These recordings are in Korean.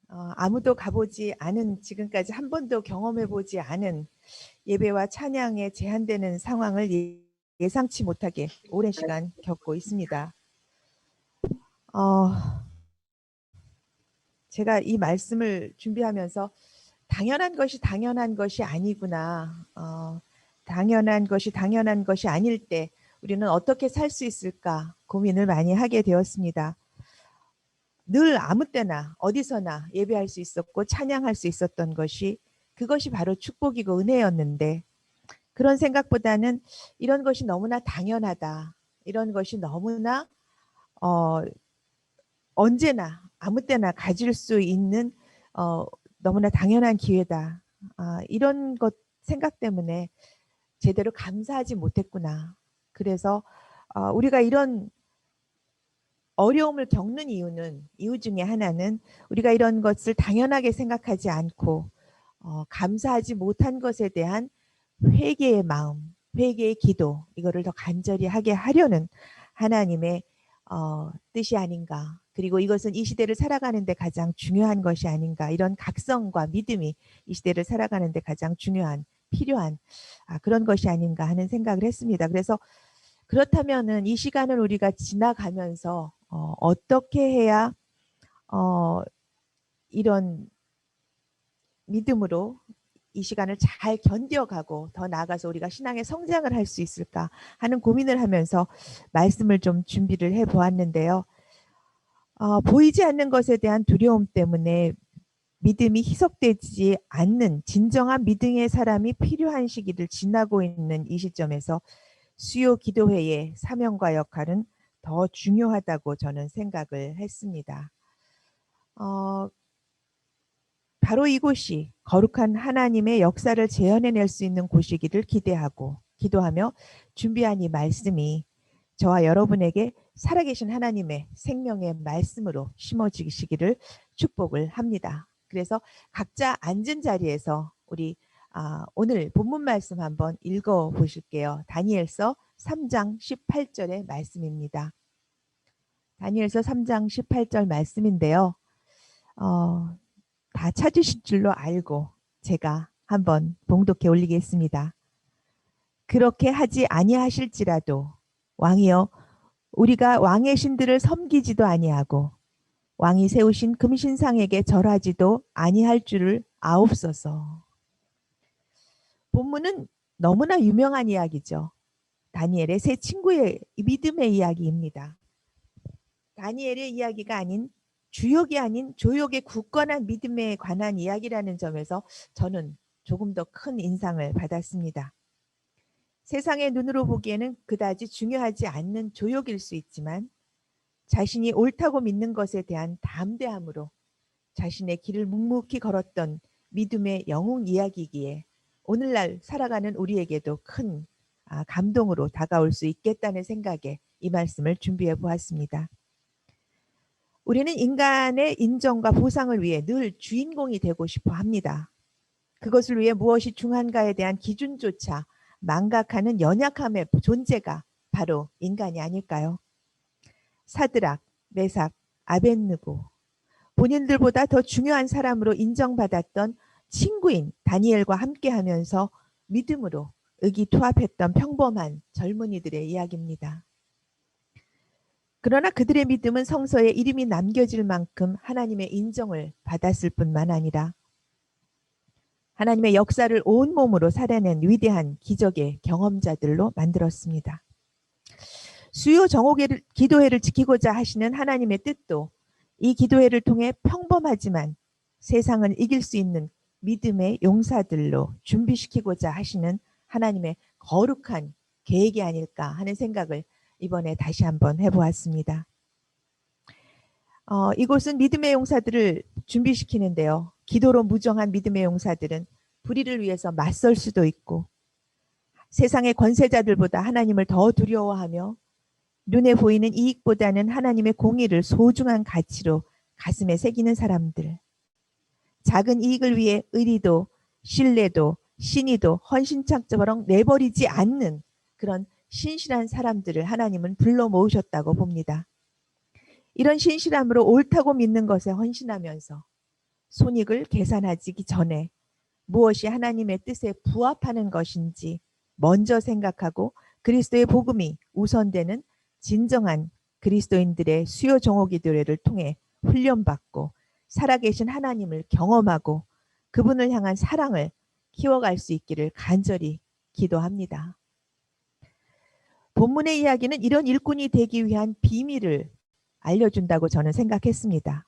아무도 가보지 않은, 지금까지 한 번도 경험해보지 않은 예배와 찬양에 제한되는 상황을 예상치 못하게 오랜 시간 겪고 있습니다. 제가 이 말씀을 준비하면서 당연한 것이 아니구나. 당연한 것이 아닐 때 우리는 어떻게 살 수 있을까 고민을 많이 하게 되었습니다. 늘 아무 때나 어디서나 예배할 수 있었고 찬양할 수 있었던 그것이 바로 축복이고 은혜였는데, 그런 생각보다는 이런 것이 너무나 당연하다. 이런 것이 너무나 언제나 아무 때나 가질 수 있는 너무나 당연한 기회다. 이런 것 생각 때문에 제대로 감사하지 못했구나. 그래서 우리가 이런 어려움을 겪는 이유 중에 하나는 우리가 이런 것을 당연하게 생각하지 않고 감사하지 못한 것에 대한 회개의 마음, 회개의 기도, 이거를 더 간절히 하게 하려는 하나님의 뜻이 아닌가. 그리고 이것은 이 시대를 살아가는 데 가장 중요한 것이 아닌가. 이런 각성과 믿음이 이 시대를 살아가는 데 가장 중요한, 필요한 그런 것이 아닌가 하는 생각을 했습니다. 그래서 그렇다면은 이 시간을 우리가 지나가면서 어떻게 해야 이런 믿음으로 이 시간을 잘 견뎌가고 더 나아가서 우리가 신앙의 성장을 할 수 있을까 하는 고민을 하면서 말씀을 좀 준비를 해 보았는데요. 보이지 않는 것에 대한 두려움 때문에 믿음이 희석되지 않는 진정한 믿음의 사람이 필요한 시기를 지나고 있는 이 시점에서 수요 기도회의 사명과 역할은 더 중요하다고 저는 생각을 했습니다. 바로 이곳이 거룩한 하나님의 역사를 재현해낼 수 있는 곳이기를 기도하며 준비한 이 말씀이 저와 여러분에게 살아계신 하나님의 생명의 말씀으로 심어지시기를 축복을 합니다. 그래서 각자 앉은 자리에서 우리 오늘 본문 말씀 한번 읽어보실게요. 다니엘서 3장 18절의 말씀입니다. 다니엘서 3장 18절 말씀인데요. 다 찾으실 줄로 알고 제가 한번 봉독해 올리겠습니다. 그렇게 하지 아니하실지라도 왕이여, 우리가 왕의 신들을 섬기지도 아니하고 왕이 세우신 금신상에게 절하지도 아니할 줄을 아옵소서. 본문은 너무나 유명한 이야기죠. 다니엘의 세 친구의 믿음의 이야기입니다. 다니엘의 이야기가 아닌, 주역이 아닌 조역의 굳건한 믿음에 관한 이야기라는 점에서 저는 조금 더 큰 인상을 받았습니다. 세상의 눈으로 보기에는 그다지 중요하지 않는 조역일 수 있지만 자신이 옳다고 믿는 것에 대한 담대함으로 자신의 길을 묵묵히 걸었던 믿음의 영웅 이야기이기에 오늘날 살아가는 우리에게도 큰 감동으로 다가올 수 있겠다는 생각에 이 말씀을 준비해 보았습니다. 우리는 인간의 인정과 보상을 위해 늘 주인공이 되고 싶어 합니다. 그것을 위해 무엇이 중요한가에 대한 기준조차 망각하는 연약함의 존재가 바로 인간이 아닐까요? 사드락, 메삭, 아벳느고, 본인들보다 더 중요한 사람으로 인정받았던 친구인 다니엘과 함께하면서 믿음으로 의기투합했던 평범한 젊은이들의 이야기입니다. 그러나 그들의 믿음은 성서에 이름이 남겨질 만큼 하나님의 인정을 받았을 뿐만 아니라 하나님의 역사를 온몸으로 살아낸 위대한 기적의 경험자들로 만들었습니다. 수요 기도회를 지키고자 하시는 하나님의 뜻도 이 기도회를 통해 평범하지만 세상을 이길 수 있는 믿음의 용사들로 준비시키고자 하시는 하나님의 거룩한 계획이 아닐까 하는 생각을 이번에 다시 한번 해보았습니다. 이곳은 믿음의 용사들을 준비시키는데요. 기도로 무정한 믿음의 용사들은 불의를 위해서 맞설 수도 있고 세상의 권세자들보다 하나님을 더 두려워하며 눈에 보이는 이익보다는 하나님의 공의를 소중한 가치로 가슴에 새기는 사람들, 작은 이익을 위해 의리도 신뢰도 신의도 헌신창처럼 내버리지 않는 그런 신실한 사람들을 하나님은 불러 모으셨다고 봅니다. 이런 신실함으로 옳다고 믿는 것에 헌신하면서 손익을 계산하기 전에 무엇이 하나님의 뜻에 부합하는 것인지 먼저 생각하고 그리스도의 복음이 우선되는 진정한 그리스도인들의 수요 종호기도회를 통해 훈련받고 살아계신 하나님을 경험하고 그분을 향한 사랑을 키워갈 수 있기를 간절히 기도합니다. 본문의 이야기는 이런 일꾼이 되기 위한 비밀을 알려준다고 저는 생각했습니다.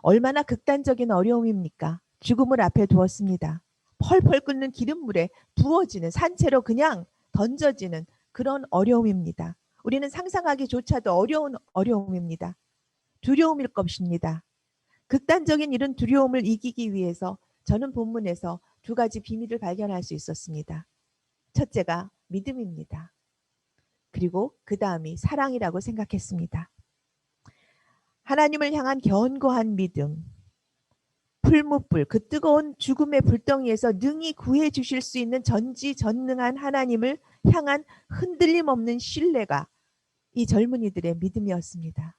얼마나 극단적인 어려움입니까? 죽음을 앞에 두었습니다. 펄펄 끓는 기름물에 부어지는, 산채로 그냥 던져지는 그런 어려움입니다. 우리는 상상하기조차도 어려운 어려움입니다. 두려움일 것입니다. 극단적인 이런 두려움을 이기기 위해서 저는 본문에서 두 가지 비밀을 발견할 수 있었습니다. 첫째가 믿음입니다. 그리고 그 다음이 사랑이라고 생각했습니다. 하나님을 향한 견고한 믿음, 풀무불, 그 뜨거운 죽음의 불덩이에서 능히 구해 주실 수 있는 전지전능한 하나님을 향한 흔들림 없는 신뢰가 이 젊은이들의 믿음이었습니다.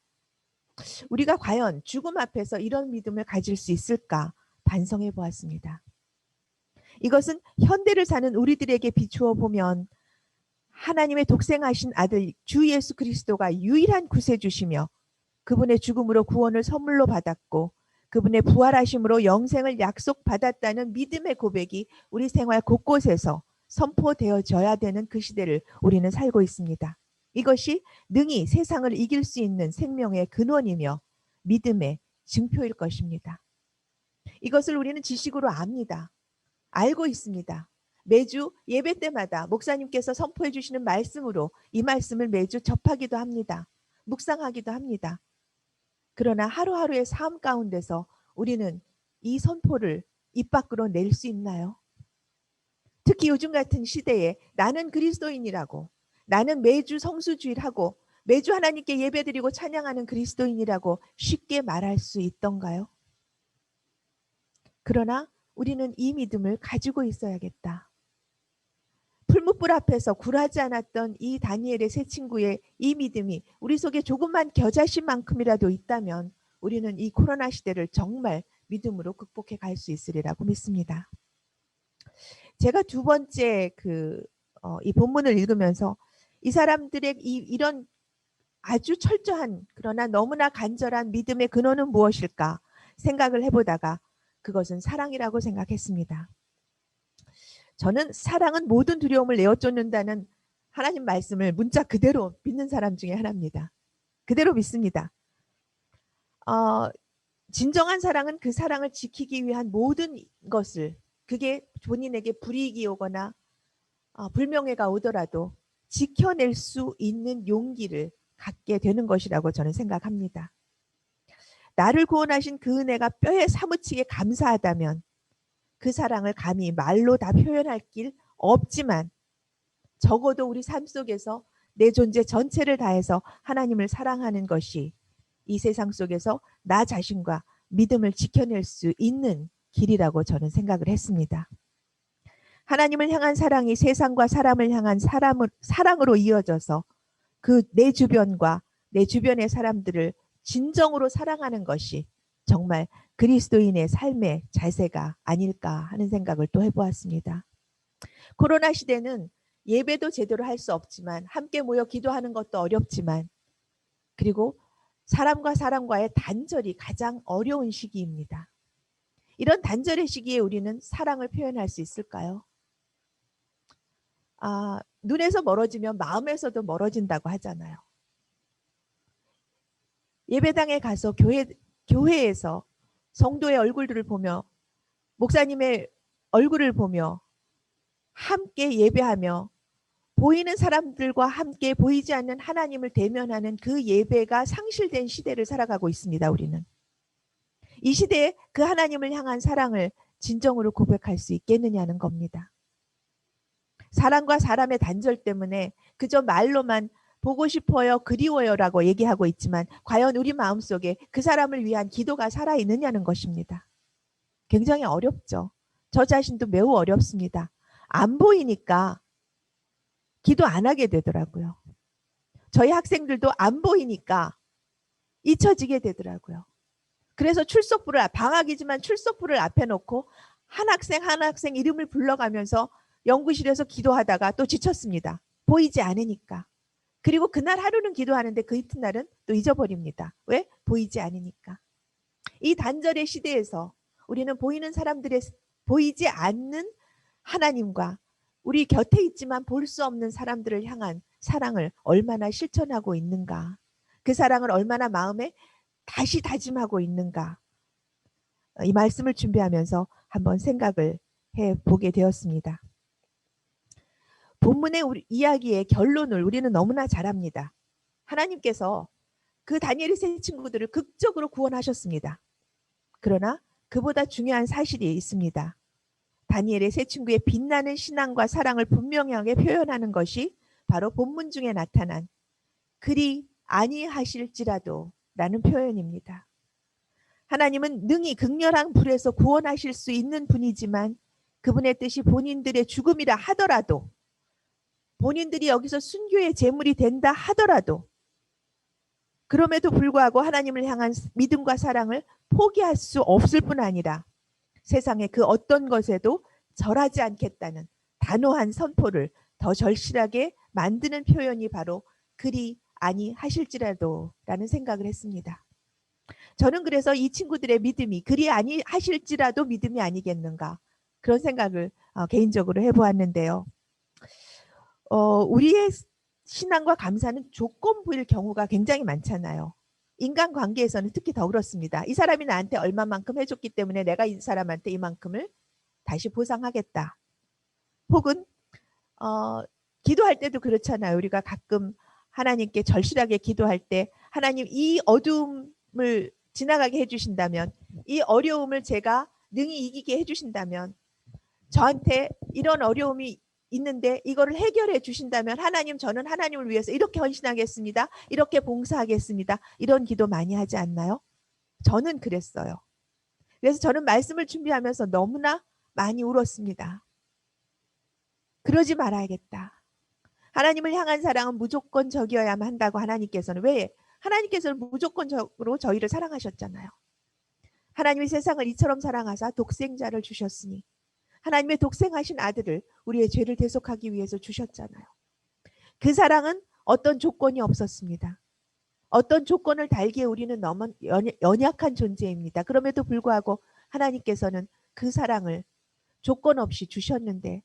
우리가 과연 죽음 앞에서 이런 믿음을 가질 수 있을까 반성해 보았습니다. 이것은 현대를 사는 우리들에게 비추어 보면 하나님의 독생하신 아들 주 예수 그리스도가 유일한 구세주시며 그분의 죽음으로 구원을 선물로 받았고 그분의 부활하심으로 영생을 약속받았다는 믿음의 고백이 우리 생활 곳곳에서 선포되어져야 되는 그 시대를 우리는 살고 있습니다. 이것이 능히 세상을 이길 수 있는 생명의 근원이며 믿음의 증표일 것입니다. 이것을 우리는 지식으로 압니다. 알고 있습니다. 매주 예배 때마다 목사님께서 선포해 주시는 말씀으로 이 말씀을 매주 접하기도 합니다. 묵상하기도 합니다. 그러나 하루하루의 삶 가운데서 우리는 이 선포를 입 밖으로 낼 수 있나요? 특히 요즘 같은 시대에 나는 그리스도인이라고, 나는 매주 성수주일하고 매주 하나님께 예배드리고 찬양하는 그리스도인이라고 쉽게 말할 수 있던가요? 그러나 우리는 이 믿음을 가지고 있어야겠다. 풀무불 앞에서 굴하지 않았던 이 다니엘의 세 친구의 이 믿음이 우리 속에 조금만 겨자씨만큼이라도 있다면 우리는 이 코로나 시대를 정말 믿음으로 극복해 갈 수 있으리라고 믿습니다. 제가 두 번째 이 본문을 읽으면서 이 사람들의 이런 아주 철저한 그러나 너무나 간절한 믿음의 근원은 무엇일까 생각을 해보다가 그것은 사랑이라고 생각했습니다. 저는 사랑은 모든 두려움을 내어쫓는다는 하나님 말씀을 문자 그대로 믿는 사람 중에 하나입니다. 그대로 믿습니다. 진정한 사랑은 그 사랑을 지키기 위한 모든 것을 그게 본인에게 불이익이 오거나 불명예가 오더라도 지켜낼 수 있는 용기를 갖게 되는 것이라고 저는 생각합니다. 나를 구원하신 그 은혜가 뼈에 사무치게 감사하다면 그 사랑을 감히 말로 다 표현할 길 없지만 적어도 우리 삶 속에서 내 존재 전체를 다해서 하나님을 사랑하는 것이 이 세상 속에서 나 자신과 믿음을 지켜낼 수 있는 길이라고 저는 생각을 했습니다. 하나님을 향한 사랑이 세상과 사람을 향한 사랑으로 이어져서 그 내 주변과 내 주변의 사람들을 진정으로 사랑하는 것이 정말 그리스도인의 삶의 자세가 아닐까 하는 생각을 또 해보았습니다. 코로나 시대는 예배도 제대로 할 수 없지만 함께 모여 기도하는 것도 어렵지만 그리고 사람과 사람과의 단절이 가장 어려운 시기입니다. 이런 단절의 시기에 우리는 사랑을 표현할 수 있을까요? 눈에서 멀어지면 마음에서도 멀어진다고 하잖아요. 예배당에 가서 교회에서 성도의 얼굴들을 보며 목사님의 얼굴을 보며 함께 예배하며 보이는 사람들과 함께 보이지 않는 하나님을 대면하는 그 예배가 상실된 시대를 살아가고 있습니다. 우리는. 이 시대에 그 하나님을 향한 사랑을 진정으로 고백할 수 있겠느냐는 겁니다. 사람과 사람의 단절 때문에 그저 말로만 보고 싶어요, 그리워요라고 얘기하고 있지만 과연 우리 마음속에 그 사람을 위한 기도가 살아있느냐는 것입니다. 굉장히 어렵죠. 저 자신도 매우 어렵습니다. 안 보이니까 기도 안 하게 되더라고요. 저희 학생들도 안 보이니까 잊혀지게 되더라고요. 그래서 방학이지만 출석부를 앞에 놓고 한 학생 이름을 불러가면서 연구실에서 기도하다가 또 지쳤습니다. 보이지 않으니까. 그리고 그날 하루는 기도하는데 그 이튿날은 또 잊어버립니다. 왜? 보이지 않으니까. 이 단절의 시대에서 우리는 보이지 않는 하나님과 우리 곁에 있지만 볼 수 없는 사람들을 향한 사랑을 얼마나 실천하고 있는가, 그 사랑을 얼마나 마음에 다시 다짐하고 있는가, 이 말씀을 준비하면서 한번 생각을 해보게 되었습니다. 본문의 이야기의 결론을 우리는 너무나 잘 압니다. 하나님께서 그 다니엘의 세 친구들을 극적으로 구원하셨습니다. 그러나 그보다 중요한 사실이 있습니다. 다니엘의 세 친구의 빛나는 신앙과 사랑을 분명하게 표현하는 것이 바로 본문 중에 나타난 그리 아니하실지라도 라는 표현입니다. 하나님은 능히 극렬한 불에서 구원하실 수 있는 분이지만 그분의 뜻이 본인들의 죽음이라 하더라도, 본인들이 여기서 순교의 제물이 된다 하더라도, 그럼에도 불구하고 하나님을 향한 믿음과 사랑을 포기할 수 없을 뿐 아니라 세상의 그 어떤 것에도 절하지 않겠다는 단호한 선포를 더 절실하게 만드는 표현이 바로 그리 아니하실지라도 라는 생각을 했습니다. 저는 그래서 이 친구들의 믿음이 그리 아니하실지라도 믿음이 아니겠는가, 그런 생각을 개인적으로 해보았는데요. 우리의 신앙과 감사는 조건부일 경우가 굉장히 많잖아요. 인간관계에서는 특히 더 그렇습니다. 이 사람이 나한테 얼마만큼 해줬기 때문에 내가 이 사람한테 이만큼을 다시 보상하겠다. 혹은 기도할 때도 그렇잖아요. 우리가 가끔 하나님께 절실하게 기도할 때 하나님 이 어두움을 지나가게 해주신다면, 이 어려움을 제가 능히 이기게 해주신다면, 저한테 이런 어려움이 있는데 이거를 해결해 주신다면 하나님, 저는 하나님을 위해서 이렇게 헌신하겠습니다. 이렇게 봉사하겠습니다. 이런 기도 많이 하지 않나요? 저는 그랬어요. 그래서 저는 말씀을 준비하면서 너무나 많이 울었습니다. 그러지 말아야겠다. 하나님을 향한 사랑은 무조건적이어야만 한다고 하나님께서는, 왜? 하나님께서는 무조건적으로 저희를 사랑하셨잖아요. 하나님이 세상을 이처럼 사랑하사 독생자를 주셨으니 하나님의 독생하신 아들을 우리의 죄를 대속하기 위해서 주셨잖아요. 그 사랑은 어떤 조건이 없었습니다. 어떤 조건을 달기에 우리는 너무 연약한 존재입니다. 그럼에도 불구하고 하나님께서는 그 사랑을 조건 없이 주셨는데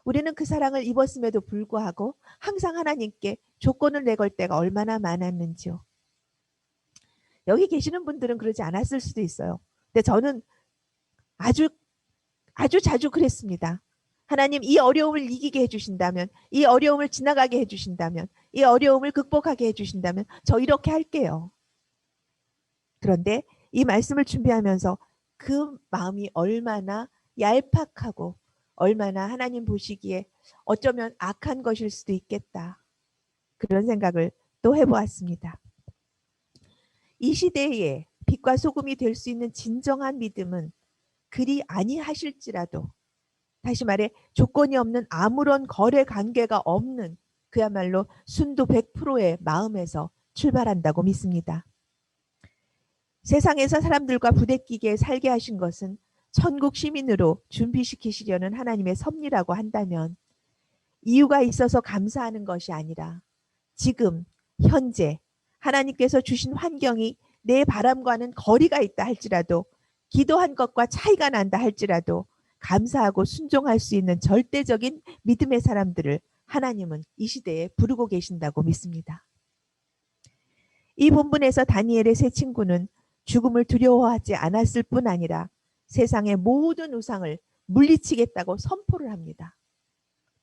우리는 그 사랑을 입었음에도 불구하고 항상 하나님께 조건을 내걸 때가 얼마나 많았는지요. 여기 계시는 분들은 그러지 않았을 수도 있어요. 근데 저는 아주 자주 그랬습니다. 하나님, 이 어려움을 이기게 해주신다면, 이 어려움을 지나가게 해주신다면, 이 어려움을 극복하게 해주신다면 저 이렇게 할게요. 그런데 이 말씀을 준비하면서 그 마음이 얼마나 얄팍하고 얼마나 하나님 보시기에 어쩌면 악한 것일 수도 있겠다, 그런 생각을 또 해보았습니다. 이 시대에 빛과 소금이 될 수 있는 진정한 믿음은 그리 아니하실지라도, 다시 말해 조건이 없는 아무런 거래 관계가 없는 그야말로 순도 100%의 마음에서 출발한다고 믿습니다. 세상에서 사람들과 부대끼게 살게 하신 것은 천국 시민으로 준비시키시려는 하나님의 섭리라고 한다면 이유가 있어서 감사하는 것이 아니라 지금 현재 하나님께서 주신 환경이 내 바람과는 거리가 있다 할지라도, 기도한 것과 차이가 난다 할지라도 감사하고 순종할 수 있는 절대적인 믿음의 사람들을 하나님은 이 시대에 부르고 계신다고 믿습니다. 이 본문에서 다니엘의 세 친구는 죽음을 두려워하지 않았을 뿐 아니라 세상의 모든 우상을 물리치겠다고 선포를 합니다.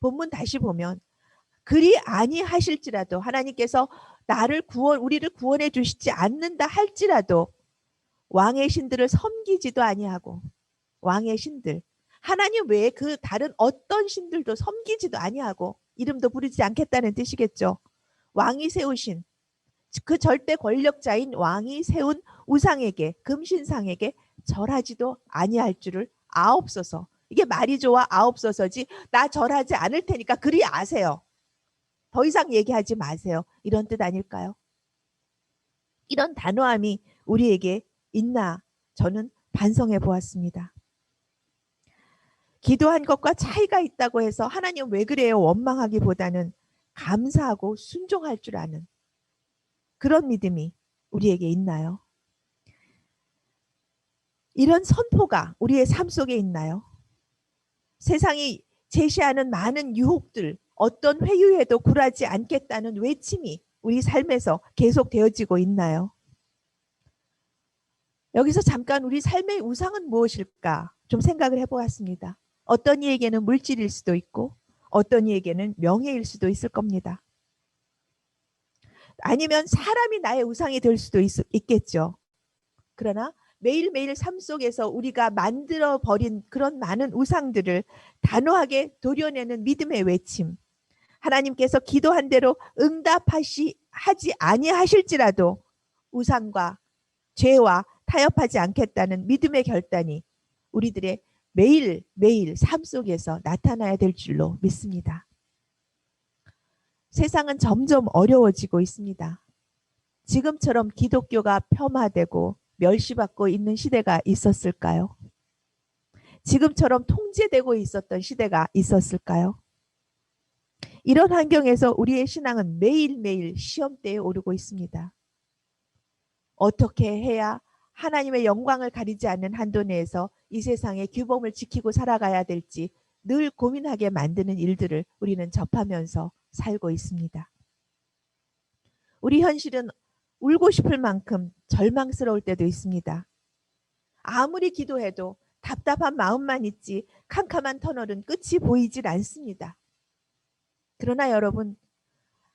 본문 다시 보면 그리 아니하실지라도, 하나님께서 우리를 구원해 주시지 않는다 할지라도 왕의 신들을 섬기지도 아니하고, 왕의 신들, 하나님 외에 그 다른 어떤 신들도 섬기지도 아니하고 이름도 부르지 않겠다는 뜻이겠죠. 왕이 세우신 그 절대 권력자인 왕이 세운 우상에게, 금신상에게 절하지도 아니할 줄을 아옵소서. 이게 말이 좋아 아옵소서지 나 절하지 않을 테니까 그리 아세요. 더 이상 얘기하지 마세요. 이런 뜻 아닐까요? 이런 단호함이 우리에게 있나 저는 반성해 보았습니다. 기도한 것과 차이가 있다고 해서 하나님 왜 그래요? 원망하기보다는 감사하고 순종할 줄 아는 그런 믿음이 우리에게 있나요? 이런 선포가 우리의 삶 속에 있나요? 세상이 제시하는 많은 유혹들, 어떤 회유에도 굴하지 않겠다는 외침이 우리 삶에서 계속 되어지고 있나요? 여기서 잠깐 우리 삶의 우상은 무엇일까 좀 생각을 해보았습니다. 어떤 이에게는 물질일 수도 있고 어떤 이에게는 명예일 수도 있을 겁니다. 아니면 사람이 나의 우상이 될 수도 있겠죠. 그러나 매일매일 삶 속에서 우리가 만들어버린 그런 많은 우상들을 단호하게 도려내는 믿음의 외침, 하나님께서 기도한 대로 응답하지 아니하실지라도 우상과 죄와 타협하지 않겠다는 믿음의 결단이 우리들의 매일매일 삶 속에서 나타나야 될 줄로 믿습니다. 세상은 점점 어려워지고 있습니다. 지금처럼 기독교가 폄하되고 멸시받고 있는 시대가 있었을까요? 지금처럼 통제되고 있었던 시대가 있었을까요? 이런 환경에서 우리의 신앙은 매일매일 시험대에 오르고 있습니다. 어떻게 해야 하나님의 영광을 가리지 않는 한도 내에서 이 세상의 규범을 지키고 살아가야 될지 늘 고민하게 만드는 일들을 우리는 접하면서 살고 있습니다. 우리 현실은 울고 싶을 만큼 절망스러울 때도 있습니다. 아무리 기도해도 답답한 마음만 있지 캄캄한 터널은 끝이 보이질 않습니다. 그러나 여러분,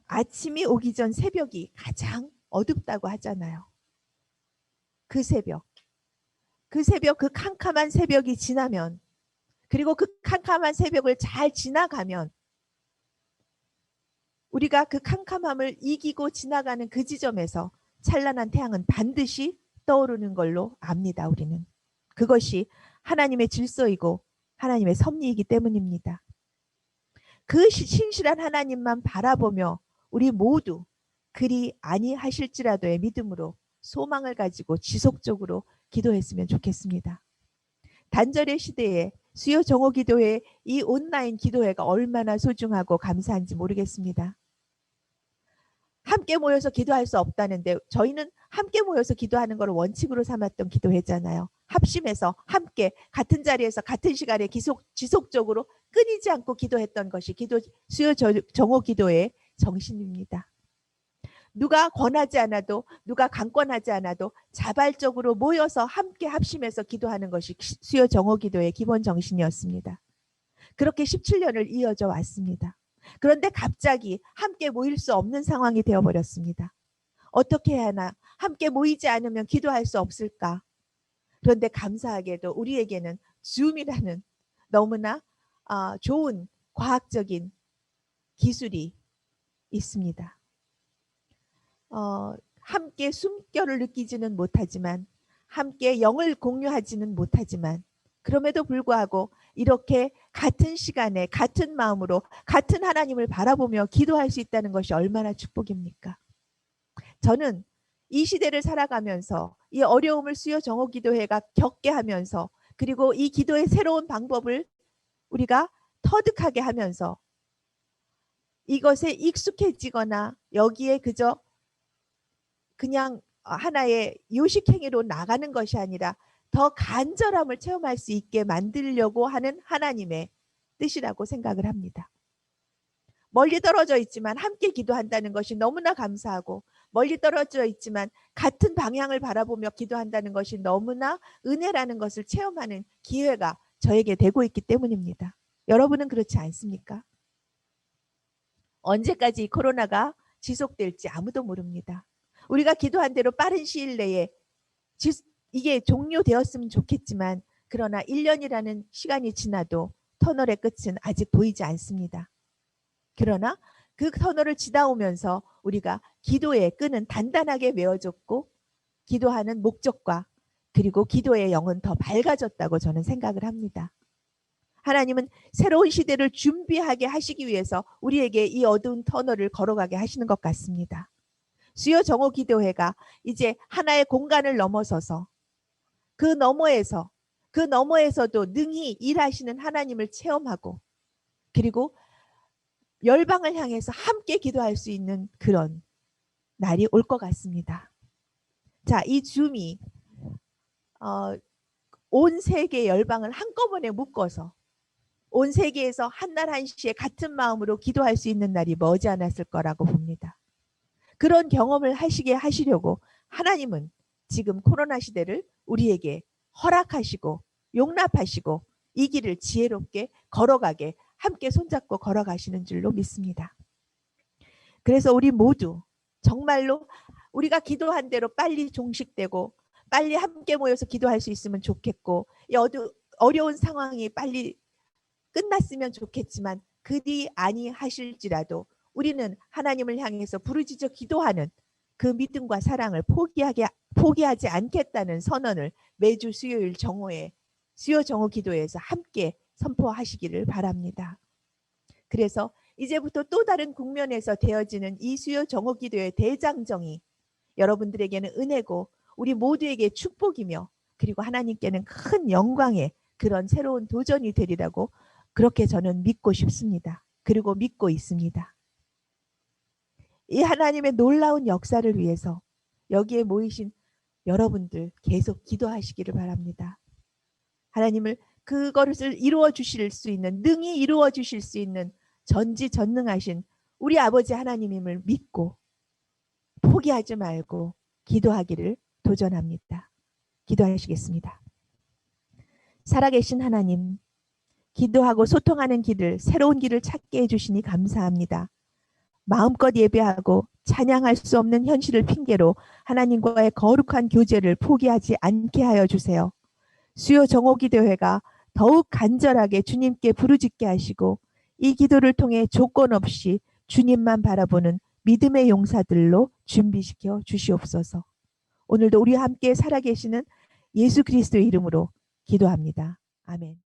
아침이 오기 전 새벽이 가장 어둡다고 하잖아요. 그 새벽, 그 캄캄한 새벽이 지나면, 그리고 그 캄캄한 새벽을 잘 지나가면 우리가 그 캄캄함을 이기고 지나가는 그 지점에서 찬란한 태양은 반드시 떠오르는 걸로 압니다. 우리는. 그것이 하나님의 질서이고 하나님의 섭리이기 때문입니다. 그 신실한 하나님만 바라보며 우리 모두 그리 아니하실지라도의 믿음으로 소망을 가지고 지속적으로 기도했으면 좋겠습니다. 단절의 시대에 수요 정오 기도회 이 온라인 기도회가 얼마나 소중하고 감사한지 모르겠습니다. 함께 모여서 기도할 수 없다는데 저희는 함께 모여서 기도하는 것을 원칙으로 삼았던 기도회잖아요. 합심해서 함께 같은 자리에서 같은 시간에 지속적으로 끊이지 않고 기도했던 것이 수요 정오 기도회의 정신입니다. 누가 권하지 않아도 누가 강권하지 않아도 자발적으로 모여서 함께 합심해서 기도하는 것이 수요 정오 기도의 기본 정신이었습니다. 그렇게 17년을 이어져 왔습니다. 그런데 갑자기 함께 모일 수 없는 상황이 되어버렸습니다. 어떻게 해야 하나? 함께 모이지 않으면 기도할 수 없을까? 그런데 감사하게도 우리에게는 줌이라는 너무나 좋은 과학적인 기술이 있습니다. 함께 숨결을 느끼지는 못하지만 함께 영을 공유하지는 못하지만 그럼에도 불구하고 이렇게 같은 시간에 같은 마음으로 같은 하나님을 바라보며 기도할 수 있다는 것이 얼마나 축복입니까? 저는 이 시대를 살아가면서 이 어려움을 수요 정오 기도회가 겪게 하면서 그리고 이 기도의 새로운 방법을 우리가 터득하게 하면서 이것에 익숙해지거나 여기에 그냥 하나의 요식행위로 나가는 것이 아니라 더 간절함을 체험할 수 있게 만들려고 하는 하나님의 뜻이라고 생각을 합니다. 멀리 떨어져 있지만 함께 기도한다는 것이 너무나 감사하고 멀리 떨어져 있지만 같은 방향을 바라보며 기도한다는 것이 너무나 은혜라는 것을 체험하는 기회가 저에게 되고 있기 때문입니다. 여러분은 그렇지 않습니까? 언제까지 이 코로나가 지속될지 아무도 모릅니다. 우리가 기도한 대로 빠른 시일 내에 이게 종료되었으면 좋겠지만 그러나 1년이라는 시간이 지나도 터널의 끝은 아직 보이지 않습니다. 그러나 그 터널을 지나오면서 우리가 기도의 끈은 단단하게 메어졌고 기도하는 목적과 그리고 기도의 영은 더 밝아졌다고 저는 생각을 합니다. 하나님은 새로운 시대를 준비하게 하시기 위해서 우리에게 이 어두운 터널을 걸어가게 하시는 것 같습니다. 수요 정오 기도회가 이제 하나의 공간을 넘어서서 그 너머에서도 능히 일하시는 하나님을 체험하고 그리고 열방을 향해서 함께 기도할 수 있는 그런 날이 올 것 같습니다. 자, 이 줌이 온 세계 열방을 한꺼번에 묶어서 온 세계에서 한날 한시에 같은 마음으로 기도할 수 있는 날이 머지않았을 거라고 봅니다. 그런 경험을 하시려고 하나님은 지금 코로나 시대를 우리에게 허락하시고 용납하시고 이 길을 지혜롭게 걸어가게 함께 손잡고 걸어가시는 줄로 믿습니다. 그래서 우리 모두 정말로 우리가 기도한 대로 빨리 종식되고 빨리 함께 모여서 기도할 수 있으면 좋겠고 어려운 상황이 빨리 끝났으면 좋겠지만 그리 아니하실지라도 우리는 하나님을 향해서 부르짖어 기도하는 그 믿음과 사랑을 포기하지 않겠다는 선언을 매주 수요일 정오에 수요 정오 기도에서 함께 선포하시기를 바랍니다. 그래서 이제부터 또 다른 국면에서 되어지는 이 수요 정오 기도의 대장정이 여러분들에게는 은혜고 우리 모두에게 축복이며 그리고 하나님께는 큰 영광의 그런 새로운 도전이 되리라고 그렇게 저는 믿고 싶습니다. 그리고 믿고 있습니다. 이 하나님의 놀라운 역사를 위해서 여기에 모이신 여러분들 계속 기도하시기를 바랍니다. 하나님을 그것을 이루어 주실 수 있는 능히 이루어 주실 수 있는 전지전능하신 우리 아버지 하나님임을 믿고 포기하지 말고 기도하기를 도전합니다. 기도하시겠습니다. 살아계신 하나님, 기도하고 소통하는 길을 새로운 길을 찾게 해주시니 감사합니다. 마음껏 예배하고 찬양할 수 없는 현실을 핑계로 하나님과의 거룩한 교제를 포기하지 않게 하여 주세요. 수요 정오기도회가 더욱 간절하게 주님께 부르짖게 하시고 이 기도를 통해 조건 없이 주님만 바라보는 믿음의 용사들로 준비시켜 주시옵소서. 오늘도 우리와 함께 살아계시는 예수 그리스도의 이름으로 기도합니다. 아멘.